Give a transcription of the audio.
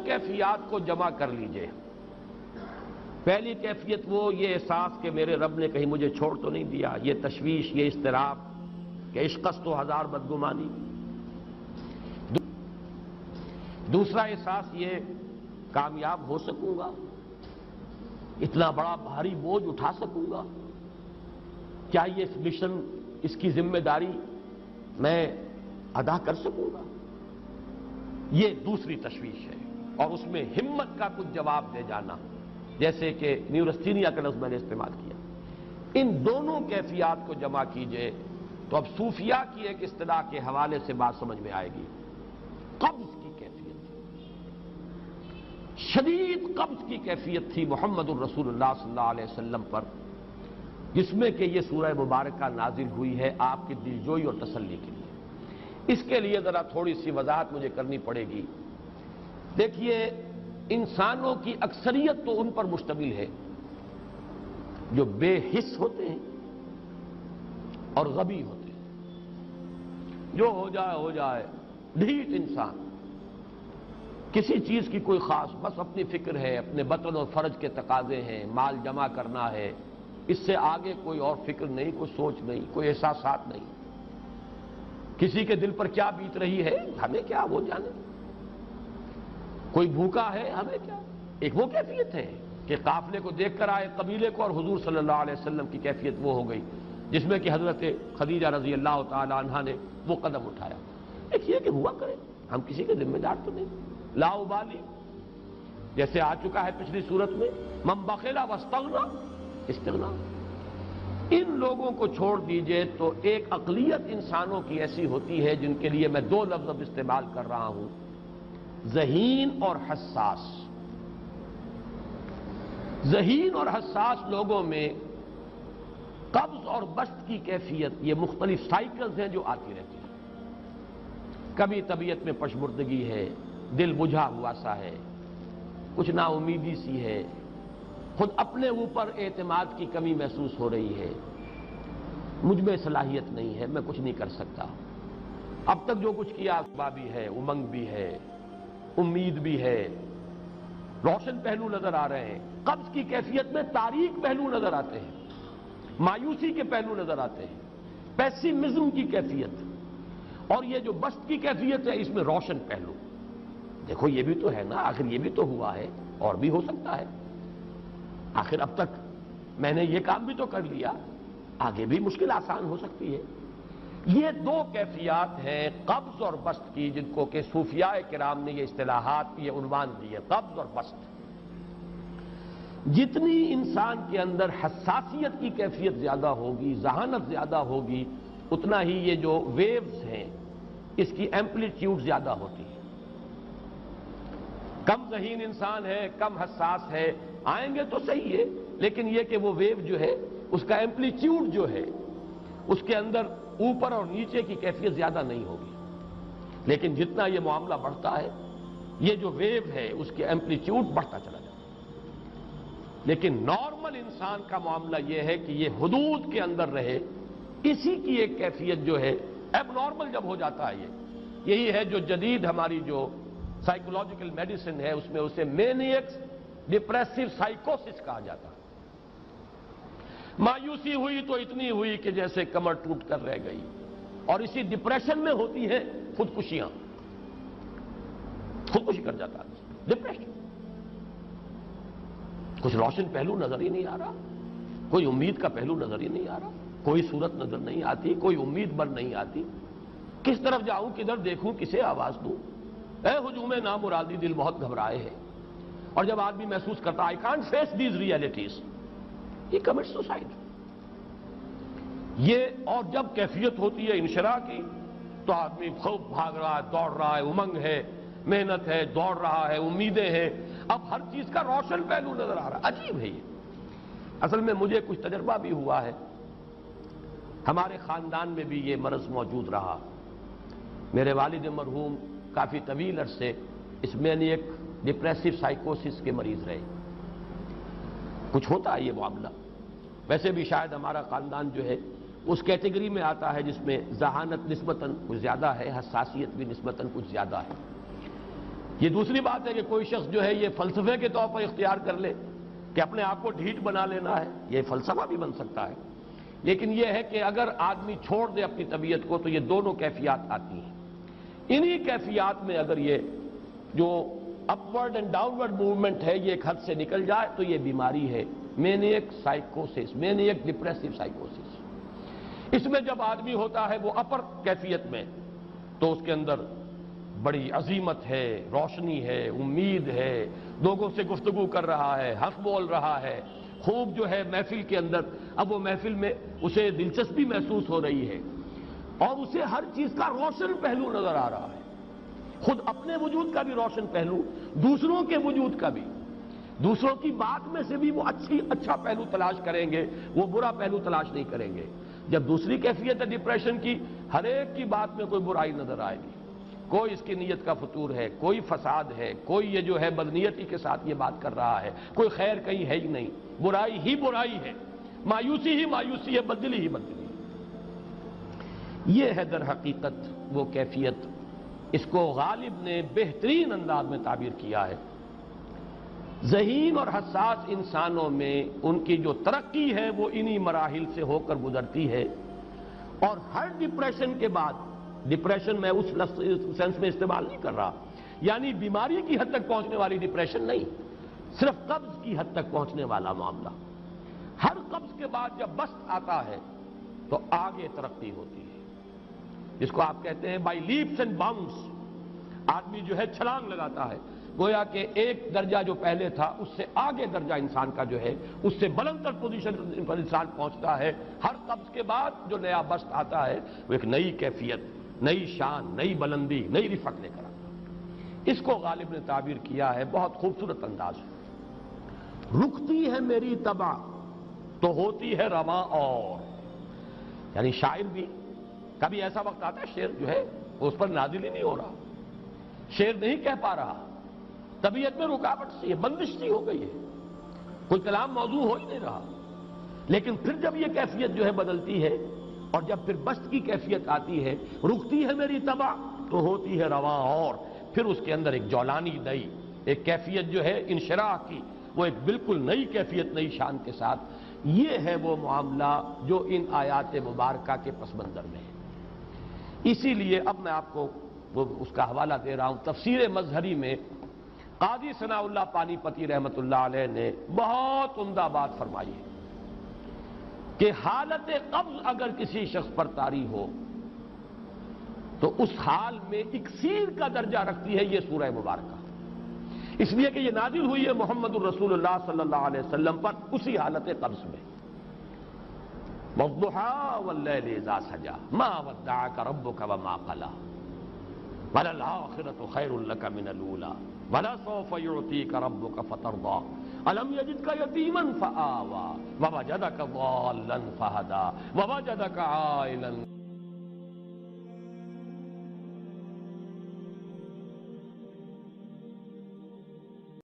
کیفیات کو جمع کر لیجئے۔ پہلی کیفیت وہ یہ احساس کہ میرے رب نے کہیں مجھے چھوڑ تو نہیں دیا، یہ تشویش، یہ اضطراب کہ عشقست تو ہزار بدگمانی۔ دوسرا احساس یہ کامیاب ہو سکوں گا، اتنا بڑا بھاری بوجھ اٹھا سکوں گا، کیا یہ اس مشن، اس کی ذمہ داری میں ادا کر سکوں گا، یہ دوسری تشویش ہے۔ اور اس میں ہمت کا کچھ جواب دے جانا، جیسے کہ نیورستینیا کا لفظ میں نے استعمال کیا۔ ان دونوں کیفیات کو جمع کیجئے تو اب صوفیاء کی ایک اصطلاح کے حوالے سے بات سمجھ میں آئے گی۔ قبض کی کیفیت، شدید قبض کی کیفیت تھی محمد الرسول اللہ صلی اللہ علیہ وسلم پر، جس میں کہ یہ سورہ مبارکہ نازل ہوئی ہے آپ کی دلجوئی اور تسلی کے لیے۔ اس کے لیے ذرا تھوڑی سی وضاحت مجھے کرنی پڑے گی۔ دیکھیے، انسانوں کی اکثریت تو ان پر مشتمل ہے جو بے حس ہوتے ہیں اور غبی ہوتے ہیں، جو ہو جائے ڈھیٹ انسان، کسی چیز کی کوئی خاص، بس اپنی فکر ہے، اپنے بطن اور فرج کے تقاضے ہیں، مال جمع کرنا ہے، اس سے آگے کوئی اور فکر نہیں، کوئی سوچ نہیں، کوئی احساسات نہیں۔ کسی کے دل پر کیا بیت رہی ہے ہمیں کیا، وہ جانے۔ کوئی بھوکا ہے ہمیں کیا۔ ایک وہ کیفیت ہے کہ قافلے کو دیکھ کر آئے قبیلے کو، اور حضور صلی اللہ علیہ وسلم کی کیفیت وہ ہو گئی جس میں کہ حضرت خدیجہ رضی اللہ تعالی عنہا نے وہ قدم اٹھایا۔ ایک یہ کہ ہوا کرے، ہم کسی کے ذمہ دار تو نہیں، لا ابالی، جیسے آ چکا ہے پچھلی صورت میں، من بخل واستغنی، استغنا۔ ان لوگوں کو چھوڑ دیجئے تو ایک اقلیت انسانوں کی ایسی ہوتی ہے جن کے لیے میں دو لفظ اب استعمال کر رہا ہوں، ذہین اور حساس۔ ذہین اور حساس لوگوں میں قبض اور بسط کی کیفیت، یہ مختلف سائیکلز ہیں جو آتی رہتی ہیں۔ کبھی طبیعت میں پشمردگی ہے، دل بجھا ہوا سا ہے، کچھ نا امیدی سی ہے، خود اپنے اوپر اعتماد کی کمی محسوس ہو رہی ہے، مجھ میں صلاحیت نہیں ہے، میں کچھ نہیں کر سکتا، اب تک جو کچھ کیا بھی ہے، امنگ بھی ہے، امید بھی ہے، روشن پہلو نظر آ رہے ہیں۔ قبض کی کیفیت میں تاریک پہلو نظر آتے ہیں، مایوسی کے پہلو نظر آتے ہیں، پیسیمزم کی کیفیت۔ اور یہ جو بسط کی کیفیت ہے، اس میں روشن پہلو، دیکھو یہ بھی تو ہے نا، آخر یہ بھی تو ہوا ہے، اور بھی ہو سکتا ہے، آخر اب تک میں نے یہ کام بھی تو کر لیا، آگے بھی مشکل آسان ہو سکتی ہے۔ یہ دو کیفیات ہیں قبض اور بسط کی، جن کو کہ صوفیاء کرام نے یہ اصطلاحات، یہ عنوان دیے، قبض اور بسط۔ جتنی انسان کے اندر حساسیت کی کیفیت زیادہ ہوگی، ذہانت زیادہ ہوگی، اتنا ہی یہ جو ویوز ہیں اس کی ایمپلیٹیوڈ زیادہ ہوتی ہے۔ کم ذہین انسان ہے، کم حساس ہے، آئیں گے تو صحیح ہے، لیکن یہ کہ وہ ویو جو ہے اس کا ایمپلیٹیوڈ جو ہے اس کے اندر اوپر اور نیچے کی کیفیت زیادہ نہیں ہوگی۔ لیکن جتنا یہ معاملہ بڑھتا ہے، یہ جو ویو ہے اس کی ایمپلیٹیوڈ بڑھتا چلا جاتا ہے۔ لیکن نارمل انسان کا معاملہ یہ ہے کہ یہ حدود کے اندر رہے، اسی کی ایک کیفیت جو ہے ایب نارمل جب ہو جاتا ہے، یہی ہے جو جدید ہماری جو سائیکولوجیکل میڈیسن ہے اس میں اسے مینیکس ڈپریسو سائیکوسس کہا جاتا ہے۔ مایوسی ہوئی تو اتنی ہوئی کہ جیسے کمر ٹوٹ کر رہ گئی، اور اسی ڈپریشن میں ہوتی ہیں خودکشیاں، خودکشی کر جاتا ہے، ڈپریشن۔ کچھ روشن پہلو نظر ہی نہیں آ رہا، کوئی امید کا پہلو نظر ہی نہیں آ رہا، کوئی صورت نظر نہیں آتی، کوئی امید بر نہیں آتی، کس طرف جاؤں، کدھر دیکھوں، کسے آواز دوں، اے ہجوم نامرادی دل بہت گھبرائے ہیں۔ اور جب آدمی محسوس کرتا I can't face these realities، he commits suicide۔ یہ اور جب کیفیت ہوتی ہے انشراح کی تو آدمی خوب بھاگ رہا ہے، دوڑ رہا ہے، امنگ ہے، محنت ہے، دوڑ رہا ہے، امیدیں ہیں، اب ہر چیز کا روشن پہلو نظر آ رہا ہے۔ عجیب ہے یہ۔ اصل میں مجھے کچھ تجربہ بھی ہوا ہے، ہمارے خاندان میں بھی یہ مرض موجود رہا۔ میرے والد مرحوم کافی طویل عرصے اس مینیک ڈپریسو سائیکوسس کے مریض رہے۔ کچھ ہوتا ہے یہ معاملہ، ویسے بھی شاید ہمارا خاندان جو ہے اس کیٹیگری میں آتا ہے جس میں ذہانت نسبتاً کچھ زیادہ ہے، حساسیت بھی نسبتاً کچھ زیادہ ہے۔ یہ دوسری بات ہے کہ کوئی شخص جو ہے یہ فلسفے کے طور پر اختیار کر لے کہ اپنے آپ کو ڈھیٹ بنا لینا ہے، یہ فلسفہ بھی بن سکتا ہے، لیکن یہ ہے کہ اگر آدمی چھوڑ دے اپنی طبیعت کو تو یہ دونوں کیفیات آتی ہیں۔ انہی کیفیات میں اگر یہ جو اپورڈ اینڈ ڈاؤنورڈ موومنٹ ہے یہ ایک حد سے نکل جائے تو یہ بیماری ہے، مینیک سائیکوسس، مینیک ڈپریسو سائیکوسس۔ اس میں جب آدمی ہوتا ہے وہ اپر کیفیت میں تو اس کے اندر بڑی عظیمت ہے، روشنی ہے، امید ہے، لوگوں سے گفتگو کر رہا ہے، حق بول رہا ہے، خوب جو ہے محفل کے اندر، اب وہ محفل میں اسے دلچسپی محسوس ہو رہی ہے اور اسے ہر چیز کا روشن پہلو نظر آ رہا ہے، خود اپنے وجود کا بھی روشن پہلو، دوسروں کے وجود کا بھی، دوسروں کی بات میں سے بھی وہ اچھا پہلو تلاش کریں گے، وہ برا پہلو تلاش نہیں کریں گے۔ جب دوسری کیفیت ہے ڈپریشن کی، ہر ایک کی بات میں کوئی برائی نظر آئے گی، کوئی اس کی نیت کا فطور ہے، کوئی فساد ہے، کوئی یہ جو ہے بدنیتی کے ساتھ یہ بات کر رہا ہے، کوئی خیر کہیں ہے ہی نہیں، برائی ہی برائی ہے، مایوسی ہی مایوسی ہے، بدلی ہی بدلی ہے۔ یہ ہے در حقیقت وہ کیفیت، اس کو غالب نے بہترین انداز میں تعبیر کیا ہے۔ ذہین اور حساس انسانوں میں ان کی جو ترقی ہے وہ انہی مراحل سے ہو کر گزرتی ہے، اور ہر ڈپریشن کے بعد، ڈپریشن میں اس سینس میں استعمال نہیں کر رہا یعنی بیماری کی حد تک پہنچنے والی ڈپریشن نہیں، صرف قبض کی حد تک پہنچنے والا معاملہ۔ ہر قبض کے بعد جب بست آتا ہے تو آگے ترقی ہوتی ہے، جس کو آپ کہتے ہیں بائی لیپس اینڈ باؤنڈس، آدمی جو ہے چھلانگ لگاتا ہے، گویا کہ ایک درجہ جو پہلے تھا اس سے آگے درجہ انسان کا جو ہے اس سے بلند تر پوزیشن پر انسان پہنچتا ہے۔ ہر قبض کے بعد جو نیا بست آتا ہے وہ ایک نئی کیفیت، نئی شان، نئی بلندی، نئی رفعت لے کر آتا ہے۔ اس کو غالب نے تعبیر کیا ہے بہت خوبصورت انداز ہے، رکتی ہے میری طبع تو ہوتی ہے رواں اور، یعنی شاعر بھی کبھی ایسا وقت آتا ہے شعر جو ہے اس پر نازل ہی نہیں ہو رہا، شعر نہیں کہہ پا رہا، طبیعت میں رکاوٹ سی ہے، بندش سی ہو گئی ہے، کوئی کلام موضوع ہو ہی نہیں رہا، لیکن پھر جب یہ کیفیت جو ہے بدلتی ہے اور جب پھر بست کی کیفیت آتی ہے، رکتی ہے میری طبع تو ہوتی ہے رواں اور، پھر اس کے اندر ایک جولانی نئی، ایک کیفیت جو ہے انشراح کی، وہ ایک بالکل نئی کیفیت، نئی شان کے ساتھ۔ یہ ہے وہ معاملہ جو ان آیات مبارکہ کے پس منظر میں ہے۔ اسی لیے اب میں آپ کو اس کا حوالہ دے رہا ہوں، تفسیر مظہری میں قاضی ثناء اللہ پانی پتی رحمت اللہ علیہ نے بہت عمدہ بات فرمائی ہے کہ حالت قبض اگر کسی شخص پر طاری ہو تو اس حال میں اکسیر کا درجہ رکھتی ہے یہ سورہ مبارکہ، اس لیے کہ یہ نازل ہوئی ہے محمد الرسول اللہ صلی اللہ علیہ وسلم پر اسی حالت قبض میں۔ وَالضُّحَىٰ وَاللَّيْلِ إِذَا سَجَىٰ مَا وَدَّعَكَ رَبُّكَ وَمَا قَلَىٰ وَلَلْآخِرَةُ خَيْرٌ لَكَ مِنَ الْأُولَىٰ وَلَسَوْفَ يُعْطِيكَ رَبُّكَ فَتَرْضَىٰ أَلَمْ يَجِدْكَ يَتِيمًا فَآوَىٰ وَوَجَدَكَ ضَالًّا فَهَدَىٰ وَوَجَدَكَ عَائِلًا